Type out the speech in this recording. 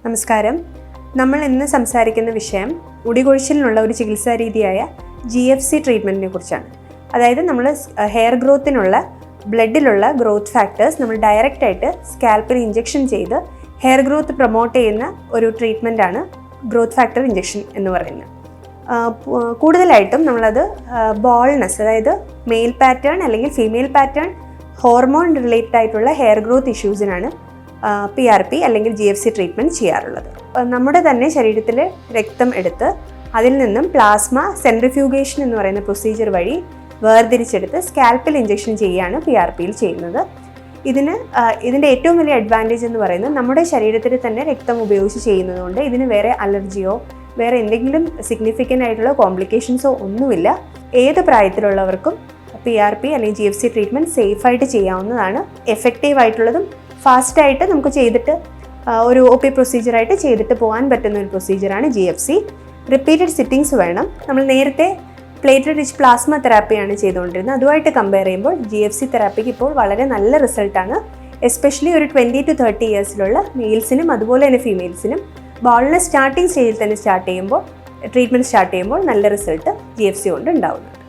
നമസ്കാരം. നമ്മൾ ഇന്ന് സംസാരിക്കുന്ന വിഷയം മുടികൊഴിച്ചിലിനുള്ള ഒരു ചികിത്സാ രീതിയായ GFC ട്രീറ്റ്മെൻറ്റിനെ കുറിച്ചാണ്. അതായത് നമ്മൾ ഹെയർ ഗ്രോത്തിനുള്ള ബ്ലഡിലുള്ള ഗ്രോത്ത് ഫാക്ടേഴ്സ് നമ്മൾ ഡയറക്റ്റായിട്ട് സ്കാൽപ്പിൽ ഇഞ്ചെക്ഷൻ ചെയ്ത് ഹെയർ ഗ്രോത്ത് പ്രൊമോട്ട് ചെയ്യുന്ന ഒരു ട്രീറ്റ്മെൻറ്റാണ് ഗ്രോത്ത് ഫാക്ടർ ഇഞ്ചെക്ഷൻ എന്ന് പറയുന്നത്. കൂടുതലായിട്ടും നമ്മളത് ബോൾനെസ്, അതായത് മെയിൽ പാറ്റേൺ അല്ലെങ്കിൽ ഫീമെയിൽ പാറ്റേൺ ഹോർമോൺ റിലേറ്റഡ് ആയിട്ടുള്ള ഹെയർ ഗ്രോത്ത് ഇഷ്യൂസിനാണ് PRP അല്ലെങ്കിൽ GFC ട്രീറ്റ്മെൻറ്റ് ചെയ്യാറുള്ളത്. നമ്മുടെ തന്നെ ശരീരത്തിൽ രക്തം എടുത്ത് അതിൽ നിന്നും പ്ലാസ്മ സെൻട്രിഫ്യൂഗേഷൻ എന്ന് പറയുന്ന പ്രൊസീജിയർ വഴി വേർതിരിച്ചെടുത്ത് സ്കാൽപ്പിൽ ഇഞ്ചെക്ഷൻ ചെയ്യുകയാണ് PRPയിൽ ചെയ്യുന്നത്. ഇതിൻ്റെ ഏറ്റവും വലിയ അഡ്വാൻറ്റേജ് എന്ന് പറയുന്നത് നമ്മുടെ ശരീരത്തിൽ തന്നെ രക്തം ഉപയോഗിച്ച് ചെയ്യുന്നതുകൊണ്ട് ഇതിന് വേറെ അലർജിയോ വേറെ എന്തെങ്കിലും സിഗ്നിഫിക്കൻ്റ് ആയിട്ടുള്ള കോംപ്ലിക്കേഷൻസോ ഒന്നുമില്ല. ഏത് പ്രായത്തിലുള്ളവർക്കും PRP അല്ലെങ്കിൽ GFC ട്രീറ്റ്മെൻറ്റ് സേഫായിട്ട് ചെയ്യാവുന്നതാണ്. എഫക്റ്റീവ് ആയിട്ടുള്ളതും ഫാസ്റ്റായിട്ട് നമുക്ക് ചെയ്തിട്ട് ഒരു OP പ്രൊസീജിയറായിട്ട് ചെയ്തിട്ട് പോകാൻ പറ്റുന്ന ഒരു പ്രൊസീജിയറാണ് GFC. റിപ്പീറ്റഡ് സിറ്റിങ്സ് വേണം. നമ്മൾ നേരത്തെ പ്ലേറ്റ്ലെറ്റ് റിച്ച് പ്ലാസ്മ തെറാപ്പിയാണ് ചെയ്തുകൊണ്ടിരുന്നത്. അതുമായിട്ട് കമ്പയർ ചെയ്യുമ്പോൾ GFC തെറാപ്പിക്ക് ഇപ്പോൾ വളരെ നല്ല റിസൾട്ടാണ്. എസ്പെഷ്യലി ഒരു 20 to 30 ഇയേഴ്സിലുള്ള മെയിൽസിനും അതുപോലെ തന്നെ ഫീമെയിൽസിനും ബോൾനെസ് സ്റ്റാർട്ടിങ് സ്റ്റേജിൽ തന്നെ ട്രീറ്റ്മെൻറ്റ് സ്റ്റാർട്ട് ചെയ്യുമ്പോൾ നല്ല റിസൾട്ട് GFC കൊണ്ട് ഉണ്ടാവുന്നുണ്ട്.